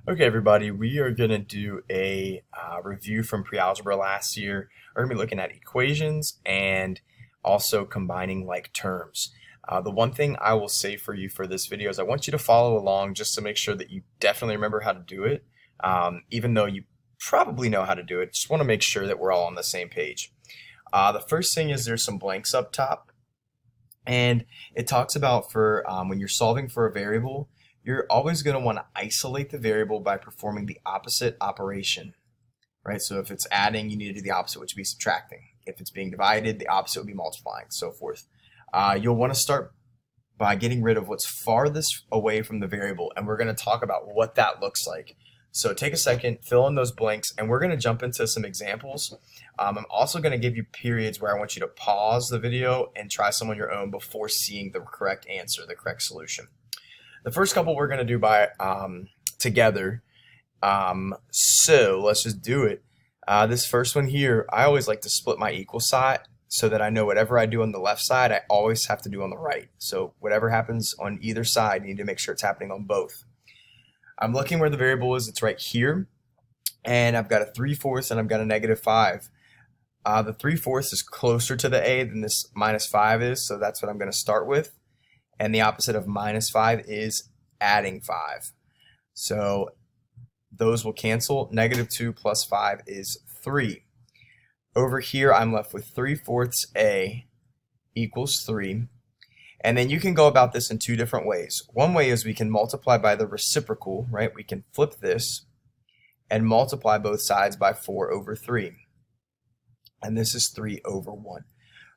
Okay, everybody, we are going to do a review from pre-algebra last year. We're going to be looking at equations and also combining like terms. The one thing I will say for you for this video is I want you to follow along just to make sure that you definitely remember how to do it. Even though you probably know how to do it, just want to make sure that we're all on the same page. The first thing is there's some blanks up top, and it talks about for when you're solving for a variable, you're always going to want to isolate the variable by performing the opposite operation, right? So if it's adding, you need to do the opposite, which would be subtracting. If it's being divided, the opposite would be multiplying, so forth. You'll want to start by getting rid of what's farthest away from the variable, and we're going to talk about what that looks like. So take a second, fill in those blanks, and we're going to jump into some examples. I'm also going to give you periods where I want you to pause the video and try some on your own before seeing the correct answer, the correct solution. The first couple we're going to do by together. So let's just do it. This first one here, I always like to split my equal sign so that I know whatever I do on the left side, I always have to do on the right. So whatever happens on either side, you need to make sure it's happening on both. I'm looking where the variable is. It's right here. And I've got a 3/4 and I've got a -5. The 3/4 is closer to the a than this -5 is, so that's what I'm going to start with. And the opposite of -5 is adding 5. So those will cancel. -2 plus 5 is 3. Over here, I'm left with 3/4 a equals 3. And then you can go about this in two different ways. One way is we can multiply by the reciprocal, right? We can flip this and multiply both sides by 4/3. And this is 3/1.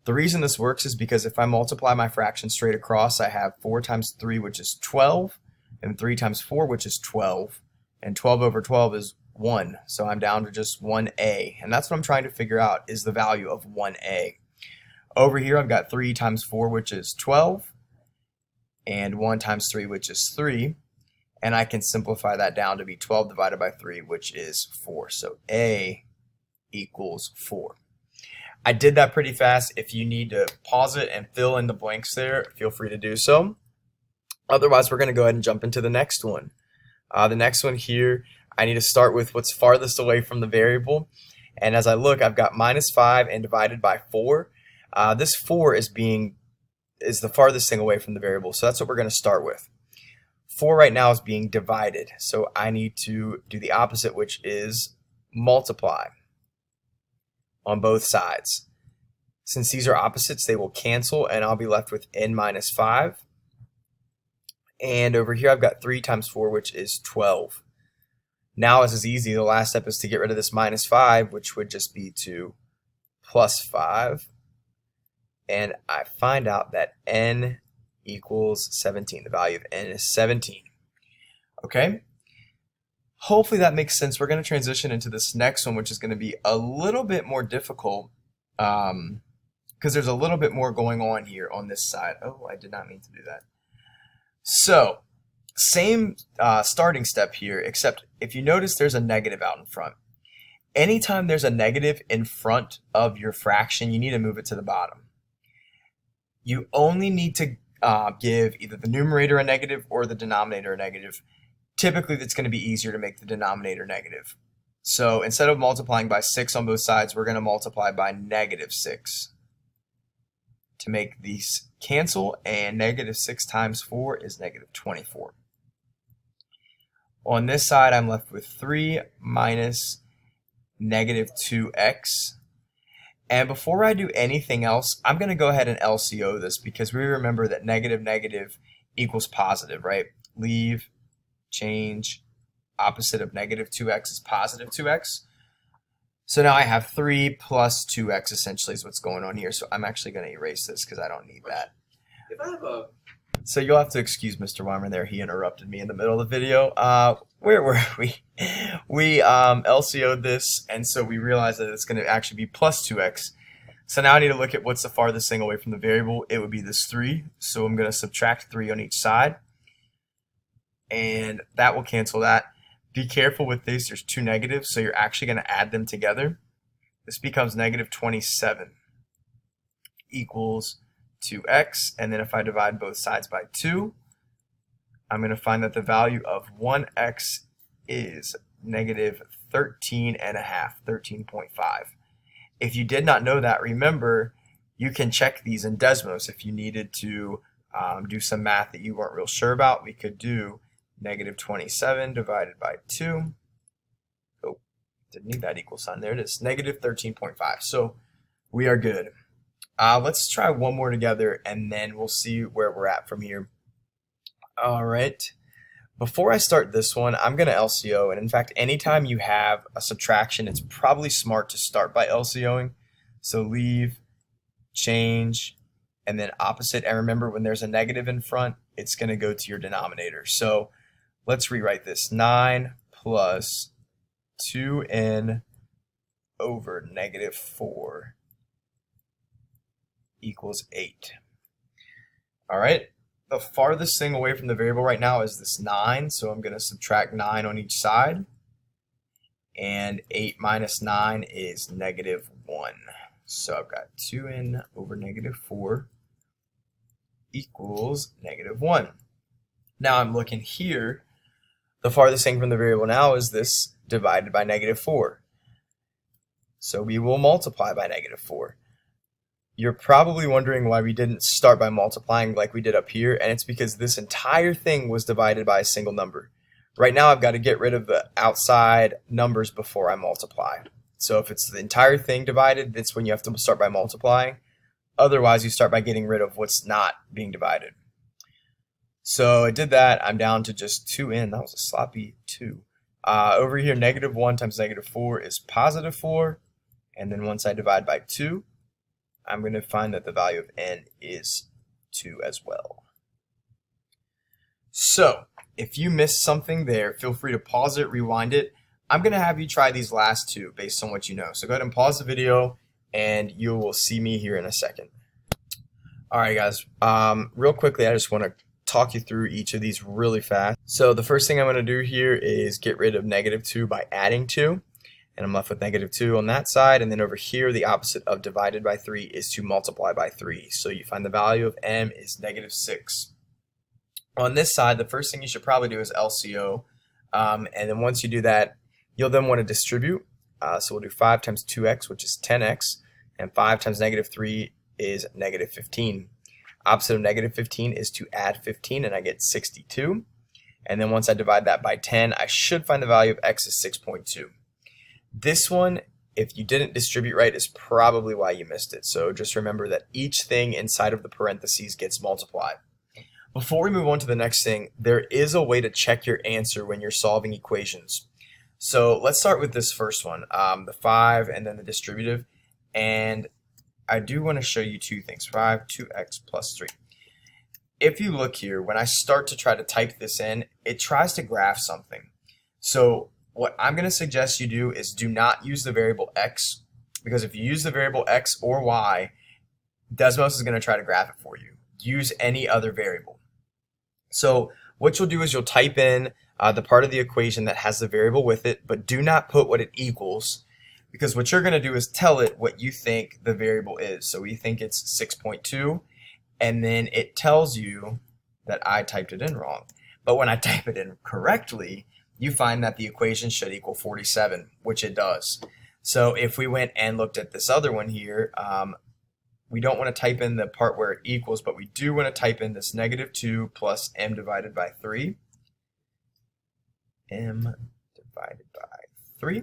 The reason this works is because if I multiply my fraction straight across, I have 4 times 3, which is 12, and 3 times 4, which is 12, and 12/12 is 1, so I'm down to just 1a, and that's what I'm trying to figure out is the value of 1a. Over here, I've got 3 times 4, which is 12, and 1 times 3, which is 3, and I can simplify that down to be 12 divided by 3, which is 4, so a equals 4. I did that pretty fast. If you need to pause it and fill in the blanks there, feel free to do so. Otherwise, we're going to go ahead and jump into the next one. The next one here, I need to start with what's farthest away from the variable. And as I look, I've got -5 and divided by 4. This 4 is the farthest thing away from the variable, so that's what we're going to start with. 4 right now is being divided, so I need to do the opposite, which is multiply on both sides. Since these are opposites, they will cancel, and I'll be left with n-5. And over here, I've got 3 times 4, which is 12. Now this is easy. The last step is to get rid of this -5, which would just be to plus 5. And I find out that n equals 17. The value of n is 17. Okay? Hopefully that makes sense. We're going to transition into this next one, which is going to be a little bit more difficult because there's a little bit more going on here on this side. Oh, I did not mean to do that. So, same starting step here, except if you notice there's a negative out in front. Anytime there's a negative in front of your fraction, you need to move it to the bottom. You only need to give either the numerator a negative or the denominator a negative. Typically, it's going to be easier to make the denominator negative. So instead of multiplying by 6 on both sides, we're going to multiply by -6 to make these cancel, and -6 times 4 is -24. On this side, I'm left with 3 minus -2x. And before I do anything else, I'm going to go ahead and LCO this because we remember that negative equals positive, right? Leave, change, opposite of -2x is positive 2x. So now I have 3 plus 2x essentially is what's going on here. So I'm actually going to erase this because I don't need that. If I have a So you'll have to excuse Mr. Weimer there. He interrupted me in the middle of the video. Where were we? We LCO'd this, and so we realized that it's going to actually be plus 2x. So now I need to look at what's the farthest thing away from the variable. It would be this 3. So I'm going to subtract 3 on each side. And that will cancel that. Be careful with this. There's 2 negatives, so you're actually going to add them together. This becomes -27 equals 2x. And then if I divide both sides by 2, I'm going to find that the value of 1x is negative 13.5, 13.5. If you did not know that, remember, you can check these in Desmos if you needed to do some math that you weren't real sure about. We could do negative 27 divided by 2. Oh, didn't need that equal sign. There it is, negative 13.5. So we are good. Let's try one more together, and then we'll see where we're at from here. All right. Before I start this one, I'm going to LCO, and in fact, anytime you have a subtraction, it's probably smart to start by LCOing. So leave, change, and then opposite. And remember, when there's a negative in front, it's going to go to your denominator. So let's rewrite this. 9 plus 2n over negative 4 equals 8. All right. The farthest thing away from the variable right now is this 9, so I'm going to subtract 9 on each side. And 8 minus 9 is negative 1. So I've got 2n over negative 4 equals negative 1. Now I'm looking here. The farthest thing from the variable now is this divided by negative 4. So we will multiply by negative 4. You're probably wondering why we didn't start by multiplying like we did up here, and it's because this entire thing was divided by a single number. Right now I've got to get rid of the outside numbers before I multiply. So if it's the entire thing divided, that's when you have to start by multiplying. Otherwise, you start by getting rid of what's not being divided. So I did that. I'm down to just 2n. That was a sloppy 2. Over here, negative 1 times negative 4 is positive 4. And then once I divide by 2, I'm going to find that the value of n is 2 as well. So if you missed something there, feel free to pause it, rewind it. I'm going to have you try these last two based on what you know. So go ahead and pause the video, and you will see me here in a second. All right, guys. Real quickly, I just want to talk you through each of these really fast. So the first thing I'm going to do here is get rid of negative 2 by adding 2. And I'm left with negative 2 on that side. And then over here, the opposite of divided by 3 is to multiply by 3. So you find the value of m is negative 6. On this side, the first thing you should probably do is LCO. And then once you do that, you'll then want to distribute. So we'll do 5 times 2x, which is 10x. And 5 times negative 3 is negative 15. Opposite of negative 15 is to add 15, and I get 62. And then once I divide that by 10, I should find the value of x is 6.2. This one, if you didn't distribute right, is probably why you missed it. So just remember that each thing inside of the parentheses gets multiplied. Before we move on to the next thing, there is a way to check your answer when you're solving equations. So let's start with this first one, the 5 and then the distributive. And I do want to show you two things, 5, 2x plus 3. If you look here, when I start to try to type this in, it tries to graph something. So what I'm going to suggest you do is do not use the variable x, because if you use the variable x or y, Desmos is going to try to graph it for you. Use any other variable. So what you'll do is you'll type in the part of the equation that has the variable with it, but do not put what it equals, because what you're going to do is tell it what you think the variable is. So we think it's 6.2, and then it tells you that I typed it in wrong. But when I type it in correctly, you find that the equation should equal 47, which it does. So if we went and looked at this other one here, we don't want to type in the part where it equals, but we do want to type in this negative 2 plus m divided by 3. M divided by 3.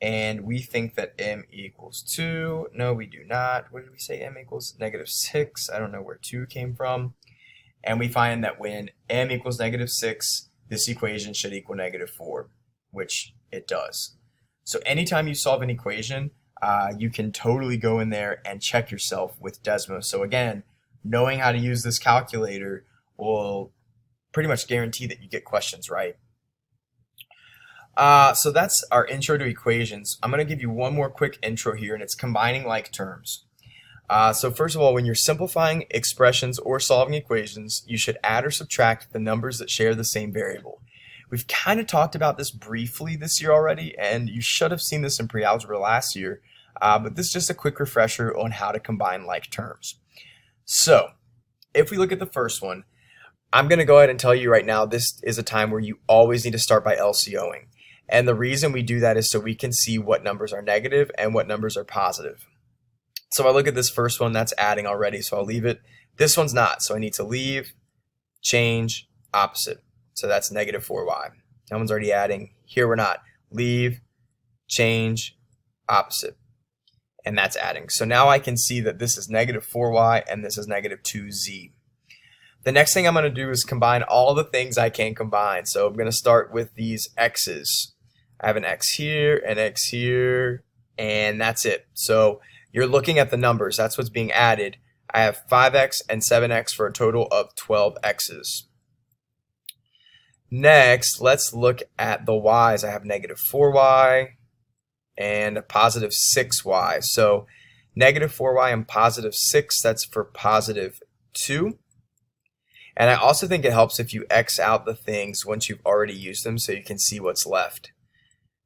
And we think that m equals 2. No, we do not. What did we say m equals? Negative 6. I don't know where 2 came from. And we find that when m equals negative 6, this equation should equal negative 4, which it does. So anytime you solve an equation, you can totally go in there and check yourself with Desmos. So again, knowing how to use this calculator will pretty much guarantee that you get questions right. So that's our intro to equations. I'm going to give you one more quick intro here, and it's combining like terms. So first of all, when you're simplifying expressions or solving equations, you should add or subtract the numbers that share the same variable. We've kind of talked about this briefly this year already, and you should have seen this in pre-algebra last year, but this is just a quick refresher on how to combine like terms. So if we look at the first one, I'm going to go ahead and tell you right now, this is a time where you always need to start by LCOing. And the reason we do that is so we can see what numbers are negative and what numbers are positive. So I look at this first one, that's adding already, so I'll leave it. This one's not, so I need to leave, change, opposite. So that's negative 4y. That one's already adding. Here we're not. Leave, change, opposite. And that's adding. So now I can see that this is negative 4y and this is negative 2z. The next thing I'm going to do is combine all the things I can combine. So I'm going to start with these x's. I have an x here, and that's it. So you're looking at the numbers. That's what's being added. I have 5x and 7x for a total of 12 x's. Next, let's look at the y's. I have negative 4y and a positive 6y. So negative 4y and positive 6, that's for positive 2. And I also think it helps if you X out the things once you've already used them so you can see what's left.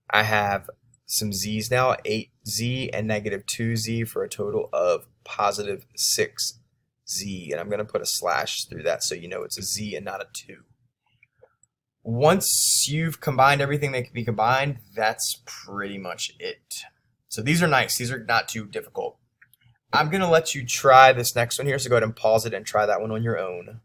I have some z's now, 8z and negative 2z for a total of positive 6z. And I'm going to put a slash through that so you know it's a z and not a 2. Once you've combined everything that can be combined, that's pretty much it. So these are nice. These are not too difficult. I'm going to let you try this next one here, so go ahead and pause it and try that one on your own.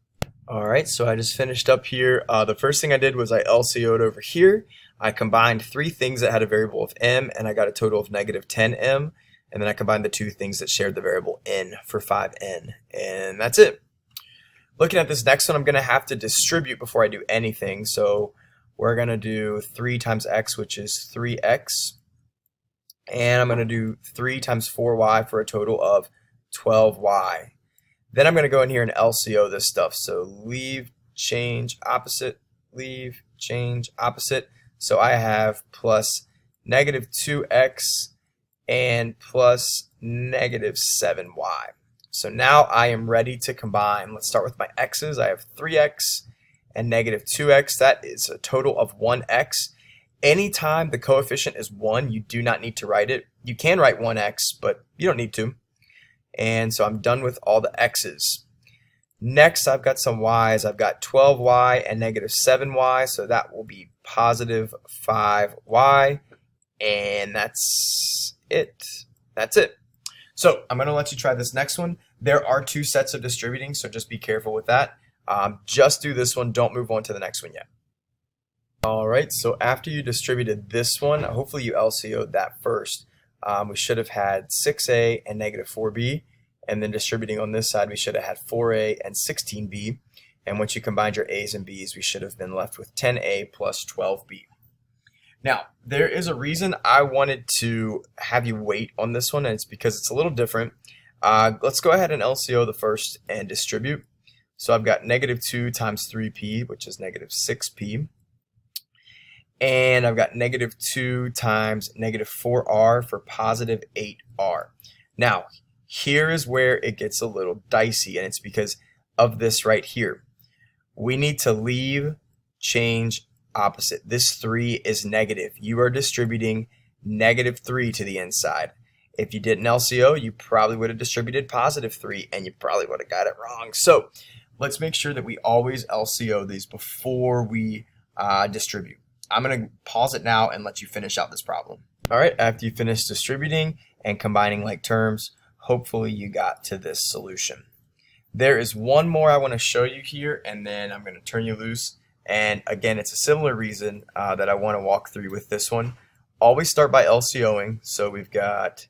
Alright, so I just finished up here. The first thing I did was I LCO'd over here. I combined 3 things that had a variable of m, and I got a total of negative 10m. And then I combined the 2 things that shared the variable n for 5n. And that's it. Looking at this next one, I'm going to have to distribute before I do anything. So we're going to do 3 times x, which is 3x. And I'm going to do 3 times 4y for a total of 12y. Then I'm going to go in here and LCO this stuff. So leave, change, opposite, leave, change, opposite. So I have plus negative 2x and plus negative 7y. So now I am ready to combine. Let's start with my x's. I have 3x and negative 2x. That is a total of 1x. Anytime the coefficient is 1, you do not need to write it. You can write 1x, but you don't need to. And so I'm done with all the x's. Next, I've got some y's. I've got 12y and negative 7y, so that will be positive 5y, and that's it. That's it. So I'm going to let you try this next one. There are 2 sets of distributing, so just be careful with that. Just do this one. Don't move on to the next one yet. Alright, so after you distributed this one, hopefully you LCO'd that first. We should have had 6a and negative 4b, and then distributing on this side we should have had 4a and 16b, and once you combined your a's and b's we should have been left with 10a plus 12b. Now there is a reason I wanted to have you wait on this one, and it's because it's a little different. Let's go ahead and LCO the first and distribute. So I've got negative 2 times 3p, which is negative 6p. And I've got negative 2 times negative 4r for positive 8r. Now, here is where it gets a little dicey, and it's because of this right here. We need to leave, change, opposite. This 3 is negative. You are distributing negative 3 to the inside. If you did an LCO, you probably would have distributed positive 3, and you probably would have got it wrong. So let's make sure that we always LCO these before we distribute. I'm going to pause it now and let you finish out this problem. Alright, after you finish distributing and combining like terms, hopefully you got to this solution. There is one more I want to show you here, and then I'm going to turn you loose. And again, it's a similar reason that I want to walk through with this one. Always start by LCOing. So we've got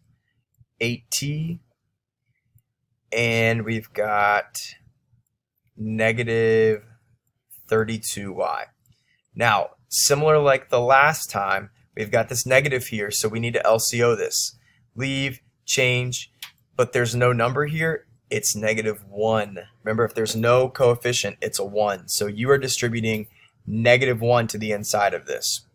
8t, and we've got negative 32y. Now, similar like the last time, we've got this negative here, so we need to LCO this. Leave, change, but there's no number here, it's negative 1. Remember, if there's no coefficient, it's a 1. So you are distributing negative 1 to the inside of this.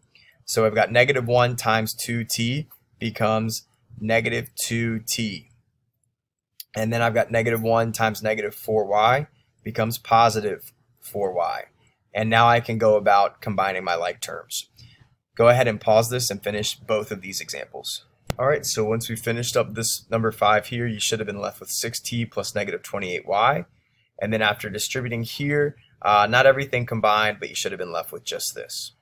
So I've got negative 1 times 2t becomes negative 2t. And then I've got negative 1 times negative 4y becomes positive 4y. And now I can go about combining my like terms. Go ahead and pause this and finish both of these examples. Alright, so once we finished up this number 5 here, you should have been left with 6t plus negative 28y. And then after distributing here, Not everything combined, but you should have been left with just this.